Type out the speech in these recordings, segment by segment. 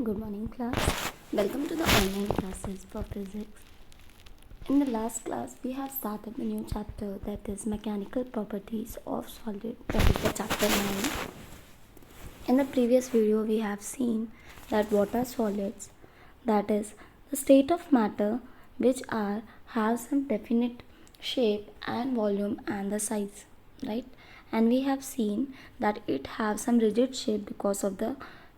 Good morning, class. Welcome to the online classes for physics. In the last class, we have started the new chapter, that is mechanical properties of solid, that is the chapter 9. In the previous video, we have seen that what are solids, that is the state of matter which have some definite shape and volume and the size, right? And we have seen that it have some rigid shape because of the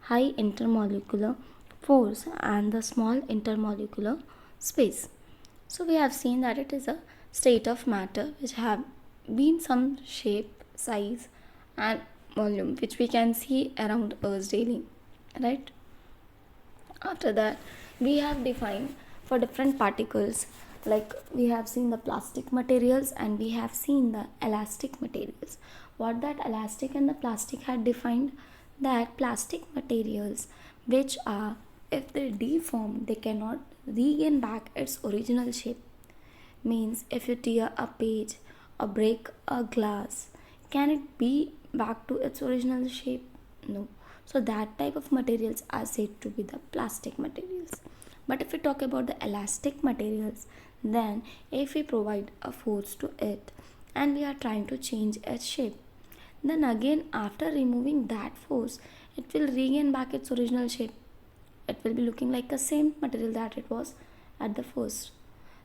high intermolecular force and the small intermolecular space. So we have seen that it is a state of matter which have been some shape, size and volume which we can see around us daily, right? After that, we have defined for different particles, like we have seen the plastic materials and we have seen the elastic materials. What that elastic and the plastic had defined, that plastic materials which are, if they deform, they cannot regain back its original shape. Means if you tear a page or break a glass, can it be back to its original shape? No. So that type of materials are said to be the plastic materials. But if we talk about the elastic materials, then if we provide a force to it and we are trying to change its shape, then again after removing that force, it will regain back its original shape. It will be looking like the same material that it was at the first.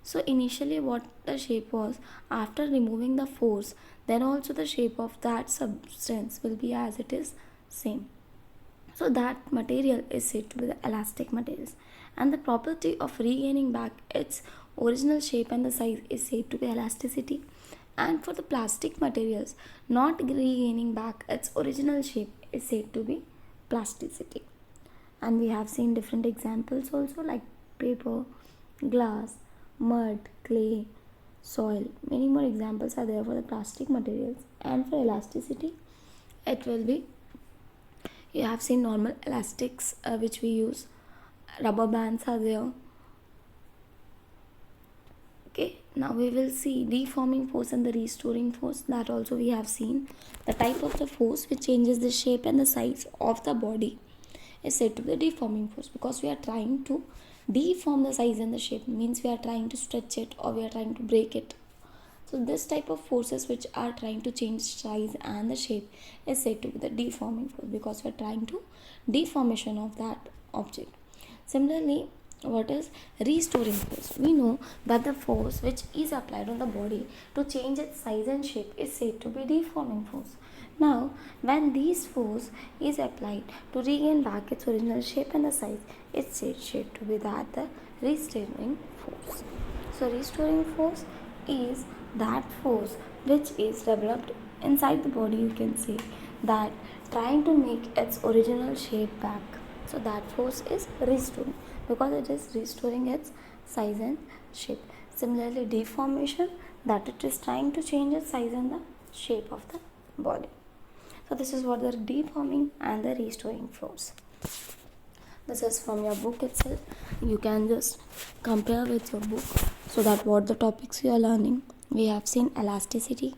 So initially what the shape was, after removing the force, then also the shape of that substance will be as it is same. So that material is said to be the elastic materials, and the property of regaining back its original shape and the size is said to be elasticity. And for the plastic materials, not regaining back its original shape is said to be plasticity. And we have seen different examples also, like paper, glass, mud, clay, soil. Many more examples are there for the plastic materials. And for elasticity, it will be, you have seen normal elastics which we use, rubber bands are there. Okay, now we will see deforming force and the restoring force. That also we have seen. The type of the force which changes the shape and the size of the body is said to be the deforming force, because we are trying to deform the size and the shape, means we are trying to stretch it or we are trying to break it. So this type of forces which are trying to change size and the shape is said to be the deforming force, because we are trying to deformation of that object. Similarly, what is restoring force? We know that the force which is applied on the body to change its size and shape is said to be deforming force. Now, when this force is applied to regain back its original shape and the size, it's said to be that the restoring force. So, restoring force is that force which is developed inside the body, you can say, that trying to make its original shape back. So that force is restoring, because it is restoring its size and shape. Similarly, deformation, that it is trying to change its size and the shape of the body. So this is what the deforming and the restoring force. This is from your book itself. You can just compare with your book, so that what the topics you are learning. We have seen elasticity,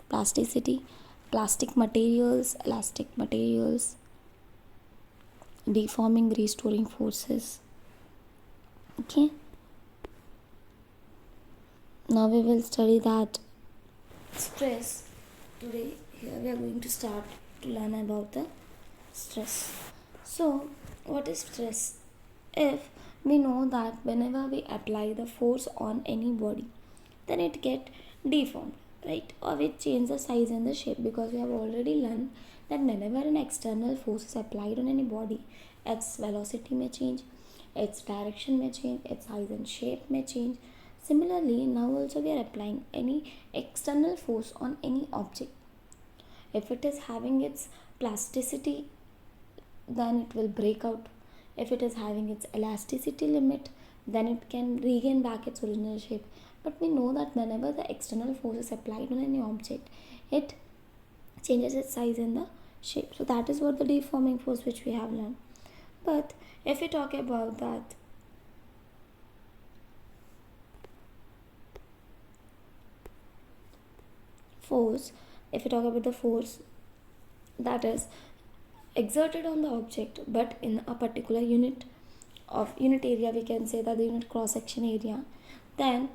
plasticity, plastic materials, elastic materials, deforming, restoring forces. Okay, now we will study that stress. Today here we are going to start to learn about the stress. So what is stress? If we know that whenever we apply the force on any body, then it get deformed, right? Or we change the size and the shape, because we have already learned that whenever an external force is applied on any body, its velocity may change, its direction may change, its size and shape may change. Similarly, now also we are applying any external force on any object. If it is having its plasticity, then it will break out. If it is having its elasticity limit, then it can regain back its original shape. But we know that whenever the external force is applied on any object, it changes its size and the shape. So that is what the deforming force which we have learned. But if we talk about that force, if we talk about the force, that is exerted on the object, but in a particular unit area, we can say that the unit cross section area, then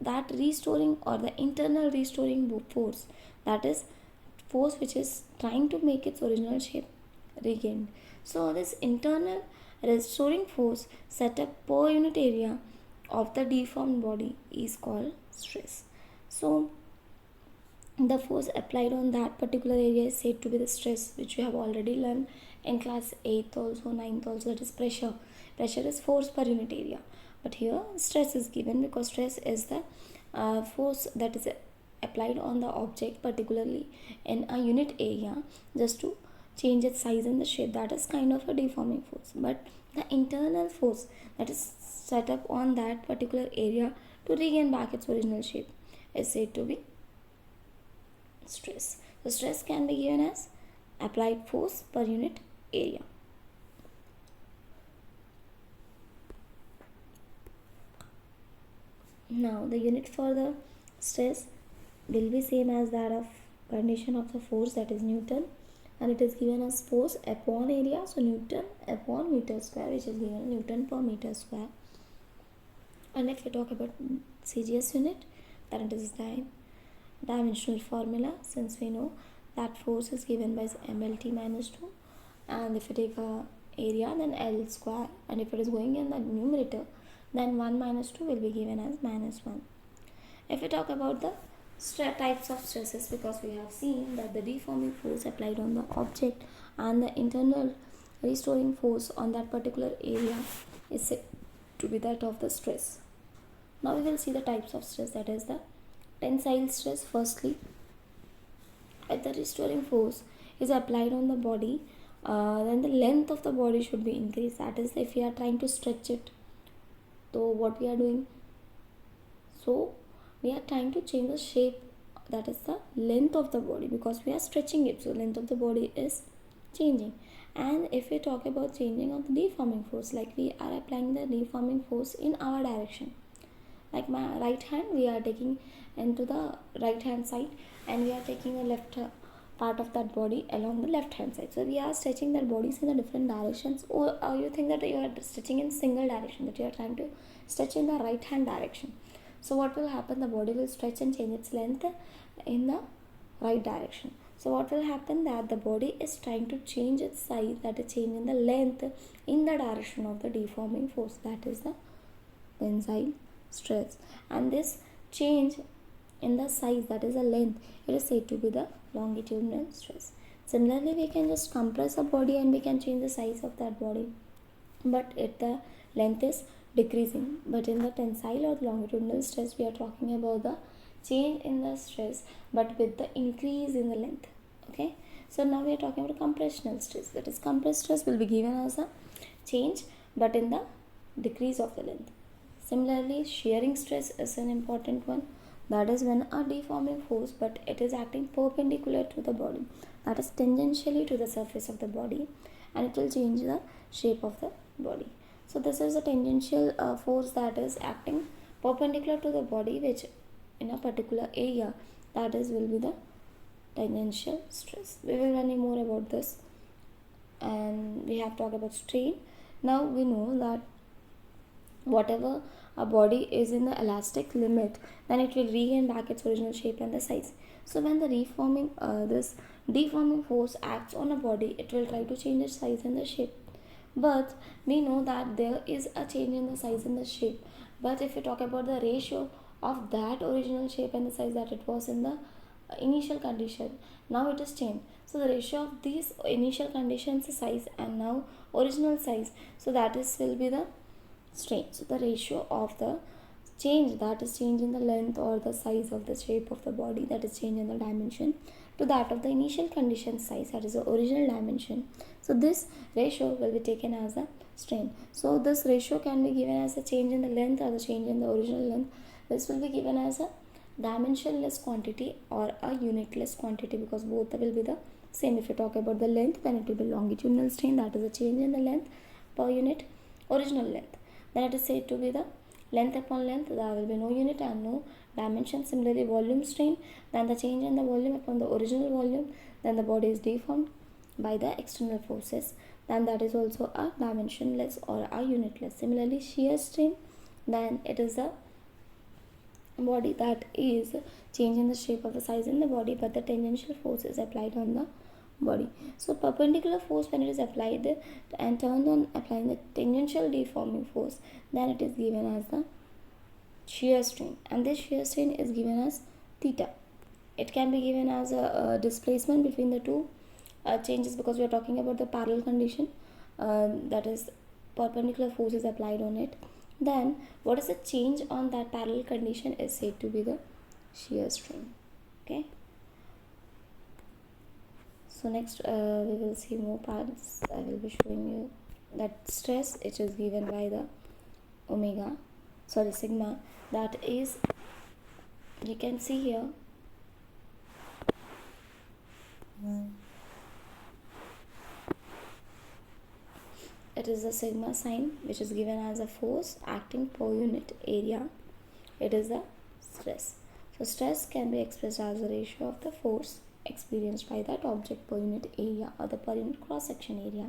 that restoring or the internal restoring force, that is force which is trying to make its original shape regained. So this internal restoring force set up per unit area of the deformed body is called stress. So the force applied on that particular area is said to be the stress, which we have already learned in class 8th also, 9th also, that is pressure. Pressure is force per unit area, but here stress is given because stress is the force that is applied on the object, particularly in a unit area, just to change its size and the shape. That is kind of a deforming force. But the internal force that is set up on that particular area to regain back its original shape is said to be stress. So stress can be given as applied force per unit area. Now the unit for the stress will be same as that of condition of the force, that is Newton, and it is given as force upon area, so Newton upon meter square, which is given Newton per meter square. And if we talk about CGS unit, then it is dimensional formula, since we know that force is given by MLT minus 2, and if we take a area, then L square, and if it is going in the numerator, then 1 minus 2 will be given as minus 1. If we talk about the types of stresses, because we have seen that the deforming force applied on the object and the internal restoring force on that particular area is said to be that of the stress. Now we will see the types of stress, that is the tensile stress. Firstly, if the restoring force is applied on the body, then the length of the body should be increased. That is, if we are trying to stretch it, so what we are doing, so we are trying to change the shape, that is the length of the body, because we are stretching it, so length of the body is changing. And if we talk about changing of the deforming force, like we are applying the deforming force in our direction, like my right hand, we are taking into the right hand side, and we are taking a left part of that body along the left hand side, so we are stretching that bodies in the different directions. Or you think that you are stretching in single direction, that you are trying to stretch in the right hand direction, so what will happen, the body will stretch and change its length in the right direction. So what will happen, that the body is trying to change its size, that is changing the length in the direction of the deforming force, that is the tensile stress. And this change in the size, that is the length, it is said to be the longitudinal stress. Similarly, we can just compress a body and we can change the size of that body, but if the length is decreasing. But in the tensile or longitudinal stress, we are talking about the change in the stress but with the increase in the length. Okay, so now we are talking about compressional stress, that is compressed stress will be given as a change but in the decrease of the length. Similarly, shearing stress is an important one, that is when a deforming force, but it is acting perpendicular to the body, that is tangentially to the surface of the body, and it will change the shape of the body. So this is a tangential force that is acting perpendicular to the body, which in a particular area, that is will be the tangential stress. We will learn more about this, and we have talked about strain. Now we know that whatever a body is in the elastic limit, then it will regain back its original shape and the size. So when the this deforming force acts on a body, it will try to change its size and the shape. But we know that there is a change in the size and the shape. But if we talk about the ratio of that original shape and the size that it was in the initial condition, now it is changed. So the ratio of these initial conditions size and now original size, so that is will be the strain. So the ratio of the change, that is change in the length or the size of the shape of the body, that is change in the dimension, to that of the initial condition size, that is the original dimension. So this ratio will be taken as a strain. So this ratio can be given as a change in the length or the change in the original length. This will be given as a dimensionless quantity or a unitless quantity, because both will be the same. If you talk about the length, then it will be longitudinal strain, that is a change in the length per unit original length. Then it is said to be the length upon length, there will be no unit and no dimension. Similarly, volume strain, then the change in the volume upon the original volume, then the body is deformed. by the external forces, then that is also a dimensionless or a unitless. Similarly, shear strain, then it is a body that is changing the shape of the size in the body, but the tangential force is applied on the body. So perpendicular force, when it is applied and turned on applying the tangential deforming force, then it is given as the shear strain, and this shear strain is given as theta. It can be given as a displacement between the two changes, because we are talking about the parallel condition, that is perpendicular force is applied on it. Then what is the change on that parallel condition is said to be the shear strain. Okay, so next we will see more parts. I will be showing you that stress, it is given by the sigma, that is, you can see here, it is the sigma sign, which is given as a force acting per unit area. It is the stress. So stress can be expressed as a ratio of the force experienced by that object per unit area, or the per unit cross section area.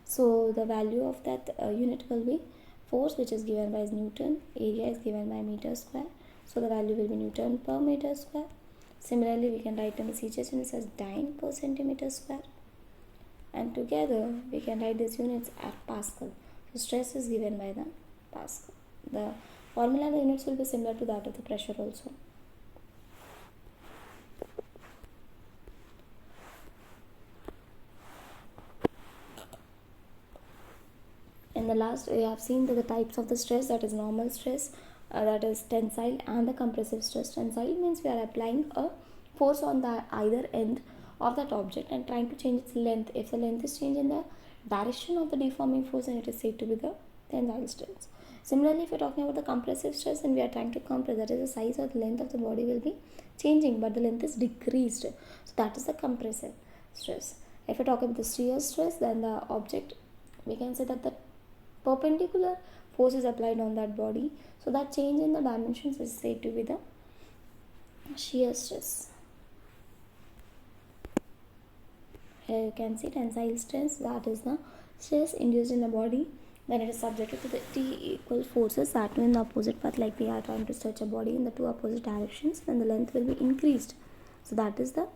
So the value of that unit will be force, which is given by Newton, area is given by meter square, so the value will be Newton per meter square. Similarly, we can write in the CHS units as dyne per centimeter square, and together we can write these units at Pascal. So stress is given by the Pascal. The formula of the units will be similar to that of the pressure also. In the last, we have seen that the types of the stress, that is normal stress, that is tensile, and the compressive stress. Tensile means we are applying a force on the either end of that object and trying to change its length. If the length is changed in the direction of the deforming force, then it is said to be the tensile stress. Similarly, if we are talking about the compressive stress, then we are trying to compress, that is the size or the length of the body will be changing, but the length is decreased, so that is the compressive stress. If we talk about the shear stress, then the object, we can say that the perpendicular force is applied on that body, so that change in the dimensions is said to be the shear stress. Here you can see tensile stress, that is the stress induced in the body when it is subjected to the T equal forces that move in the opposite path, like we are trying to stretch a body in the two opposite directions, then the length will be increased. So that is the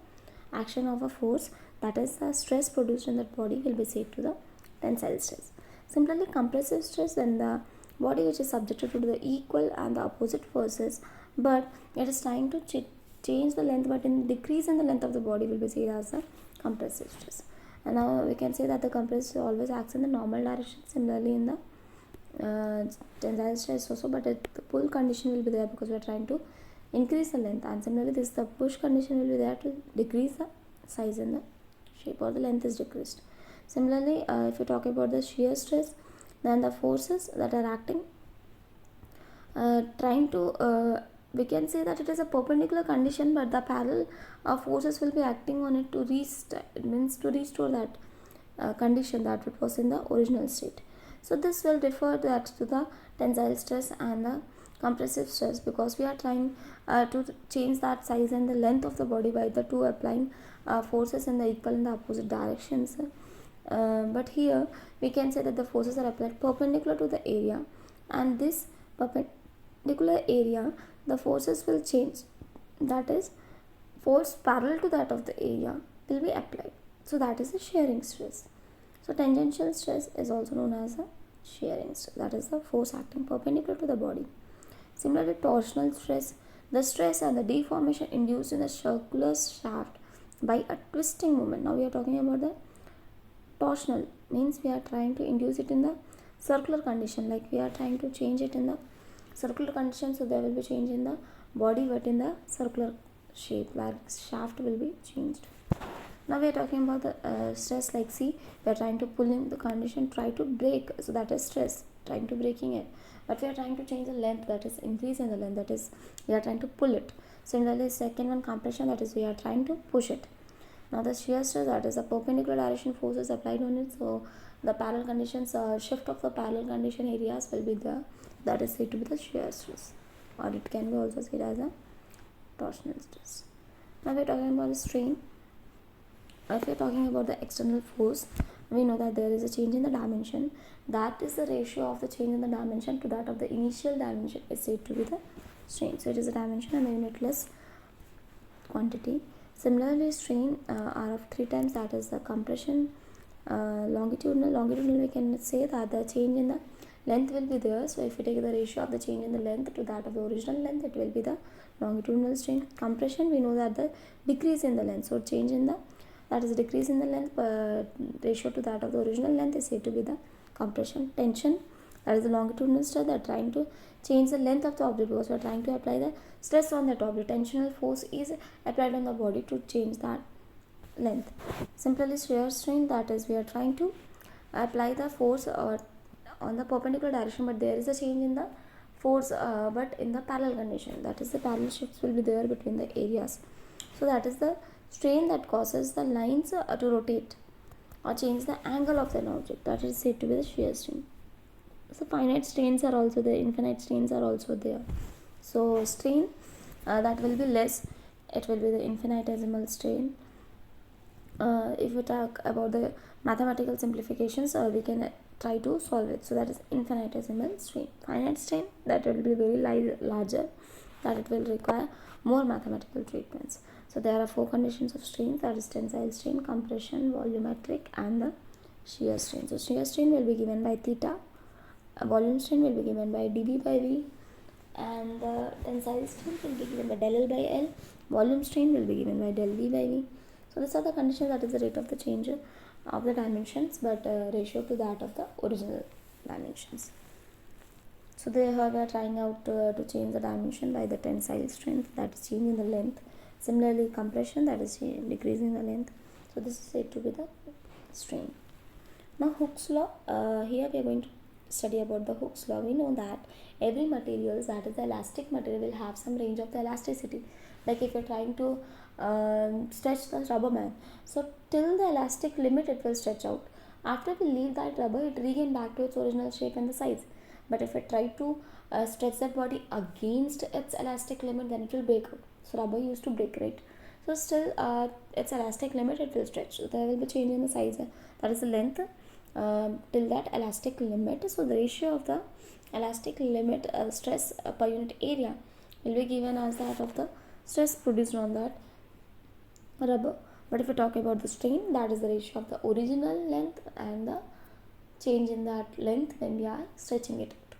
action of a force, that is the stress produced in that body will be said to the tensile stress. Similarly, compressive stress, when the body which is subjected to the equal and the opposite forces, but it is trying to change the length, but in decrease in the length of the body will be said as the compressive stress. And now we can say that the compressive always acts in the normal direction. Similarly, in the tensile stress also, but the pull condition will be there because we are trying to increase the length, and similarly this the push condition will be there to decrease the size and the shape, or the length is decreased. Similarly, if you talk about the shear stress, then the forces that are acting, trying to, we can say that it is a perpendicular condition, but the parallel forces will be acting on it to restore that condition that it was in the original state. So this will differ that to the tensile stress and the compressive stress, because we are trying to change that size and the length of the body by the two applying forces in the equal and the opposite directions. But here we can say that the forces are applied perpendicular to the area, and this perpendicular area, the forces will change, that is force parallel to that of the area will be applied, so that is the shearing stress. So tangential stress is also known as a shearing stress, that is the force acting perpendicular to the body. Similarly, torsional stress, the stress and the deformation induced in the circular shaft by a twisting movement. Now we are talking about the torsional, means we are trying to induce it in the circular condition, like we are trying to change it in the circular condition, so there will be change in the body, but in the circular shape where shaft will be changed. Now we are talking about the stress, like see, we are trying to pull in the condition, try to break, so that is stress, trying to breaking it, but we are trying to change the length, that is increase in the length, that is we are trying to pull it. Similarly, second one, compression, that is we are trying to push it. Now the shear stress, that is a perpendicular direction forces applied on it, so the parallel conditions, shift of the parallel condition areas will be there, that is said to be the shear stress, or it can be also said as a torsional stress. Now we are talking about the strain. if you're talking about the external force, we know that there is a change in the dimension. That is the ratio of the change in the dimension to that of the initial dimension is said to be the strain. So it is a dimension and a unitless quantity. Similarly, strain are of 3 times, that is the compression. Longitudinal we can say that the change in the length will be there. So if you take the ratio of the change in the length to that of the original length, it will be the longitudinal strain. Compression, we know that the decrease in the length, so change in the, that is decrease in the length ratio to that of the original length is said to be the compression. Tension, that is the longitudinal stress, that trying to change the length of the object because we are trying to apply the stress on that object. Tensional force is applied on the body to change that length. Similarly, shear strain, that is we are trying to apply the force on the perpendicular direction, but there is a change in the force but in the parallel condition, that is the parallel shifts will be there between the areas. So that is the strain that causes the lines to rotate or change the angle of an object, that is said to be the shear strain. So finite strains are also there, infinite strains are also there. So strain that will be less, it will be the infinitesimal strain. If we talk about the mathematical simplifications, we can try to solve it. So that is infinitesimal strain. Finite strain, that will be very larger, that it will require more mathematical treatments. So there are 4 conditions of strain, that is tensile strain, compression, volumetric, and the shear strain. So shear strain will be given by theta, volume strain will be given by dB by V, and the tensile strain will be given by del L by L, volume strain will be given by del V by V. So these are the conditions, that is the rate of the change of the dimensions, but ratio to that of the original dimensions. So they are trying out to change the dimension by the tensile strength, that is changing the length. Similarly, compression, that is decreasing the length. So this is said to be the strain. Now Hooke's law, here we are going to study about the Hooke's law. We know that every material, that is the elastic material, will have some range of the elasticity. Like if you're trying to stretch the rubber band, so till the elastic limit it will stretch out. After we leave that rubber, it regain back to its original shape and the size. But if I try to stretch that body against its elastic limit, then it will break out. So rubber used to break, right? So still its elastic limit it will stretch. So there will be change in the size, that is the length till that elastic limit. So the ratio of the elastic limit stress per unit area will be given as that of the stress produced on that rubber. But if we talk about the strain, that is the ratio of the original length and the change in that length when we are stretching it out.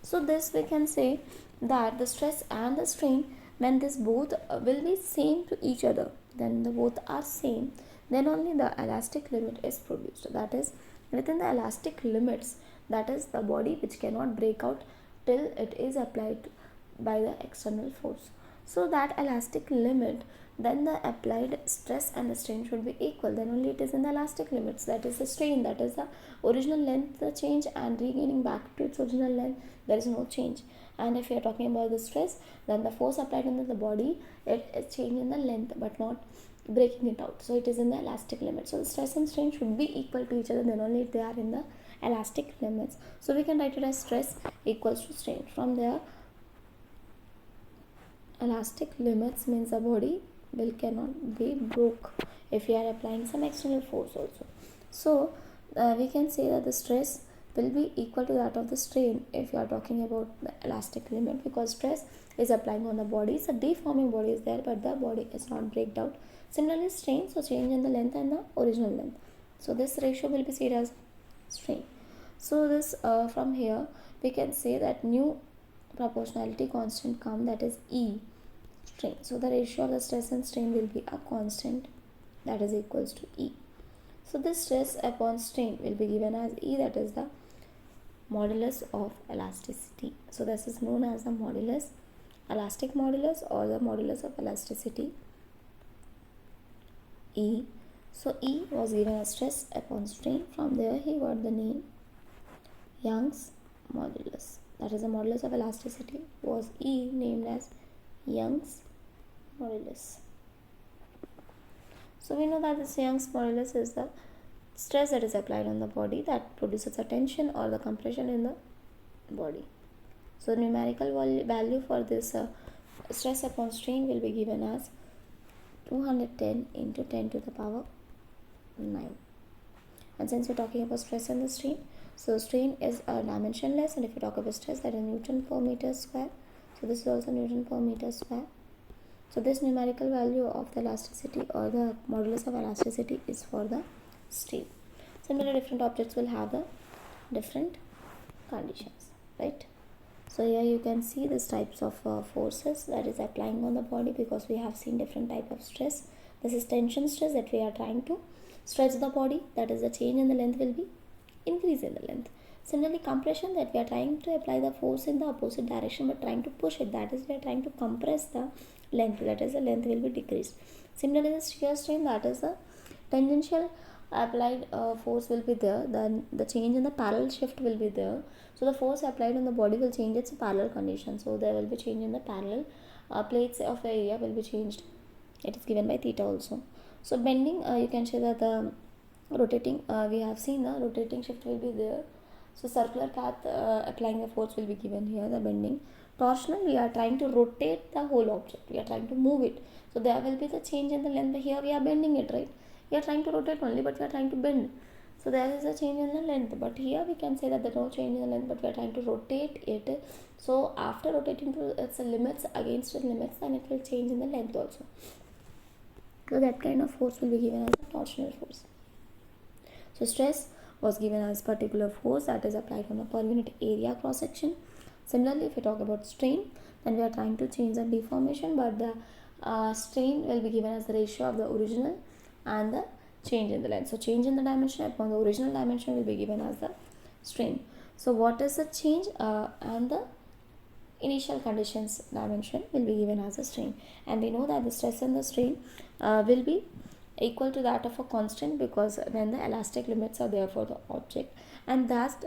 So this we can say that the stress and the strain, when this both will be same to each other, then the both are same, then only the elastic limit is produced. That is within the elastic limits, that is the body which cannot break out till it is applied by the external force. So that elastic limit, then the applied stress and the strain should be equal, then only it is in the elastic limits, that is the strain, that is the original length the change, and regaining back to its original length there is no change. And if you are talking about the stress, then the force applied on the body, it is change in the length but not breaking it out, so it is in the elastic limit. So the stress and strain should be equal to each other, then only if they are in the elastic limits. So we can write it as stress equals to strain. From there, elastic limits means the body will cannot be broke if you are applying some external force also. So we can say that the stress will be equal to that of the strain if you are talking about the elastic limit, because stress is applying on the body, so deforming body is there but the body is not breaked out. Similarly strain, so change in the length and the original length, so this ratio will be seen as strain. So this from here we can say that new proportionality constant come, that is E strain. So the ratio of the stress and strain will be a constant, that is equals to E. So this stress upon strain will be given as E, that is the modulus of elasticity. So this is known as the modulus, elastic modulus, or the modulus of elasticity, E. So E was given as stress upon strain. From there he got the name Young's modulus, that is the modulus of elasticity was E, named as Young's modulus. So we know that this Young's modulus is the stress that is applied on the body that produces a tension or the compression in the body. So numerical value for this stress upon strain will be given as 210 into 10 to the power 9. And since we're talking about stress and the strain, so strain is dimensionless, and if you talk about stress, that is Newton per meter square. So this is also Newton per meter square. So this numerical value of the elasticity or the modulus of elasticity is for the strain. Similarly, different objects will have the different conditions, right? So here you can see these types of forces that is applying on the body, because we have seen different type of stress. This is tension stress, that we are trying to stretch the body, that is the change in the length will be increase in the length. Similarly, compression, that we are trying to apply the force in the opposite direction but trying to push it, that is we are trying to compress the length, that is the length will be decreased. Similarly, the shear strain, that is the tangential applied force will be there, then the change in the parallel shift will be there. So the force applied on the body will change its parallel condition, so there will be change in the parallel plates of the area will be changed. It is given by theta also. So bending, you can say that the rotating, we have seen the rotating shift will be there. So circular path applying the force will be given here, the bending. Torsional, we are trying to rotate the whole object, we are trying to move it, so there will be the change in the length, but here we are bending it, right? We are trying to rotate only, but we are trying to bend, so there is a change in the length. But here we can say that there is no change in the length, but we are trying to rotate it. So after rotating to its limits, against its limits, then it will change in the length also. So that kind of force will be given as a torsional force. So stress was given as particular force that is applied on a per unit area cross section. Similarly, if we talk about strain, then we are trying to change the deformation, but the strain will be given as the ratio of the original and the change in the length. So change in the dimension upon the original dimension will be given as the strain. So what is the change and the initial conditions dimension will be given as a strain, and we know that the stress and the strain will be equal to that of a constant, because when the elastic limits are there for the object, and that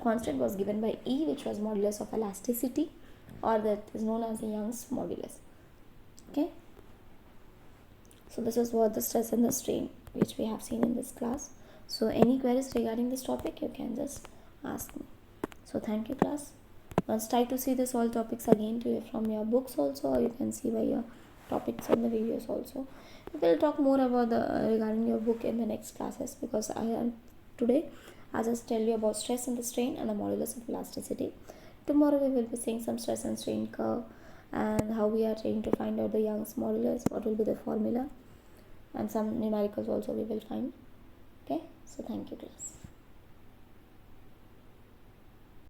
constant was given by E, which was modulus of elasticity, or that is known as the Young's modulus. Okay, so this is what the stress and the strain which we have seen in this class. So any queries regarding this topic, you can just ask me. So thank you, class. Once try to see this all topics again from your books also, or you can see by your topics in the videos also. We will talk more about the regarding your book in the next classes, because I am today I just tell you about stress and the strain and the modulus of elasticity. Tomorrow we will be seeing some stress and strain curve, and how we are trying to find out the Young's modulus, what will be the formula, and some numericals also we will find. Okay, so thank you, class.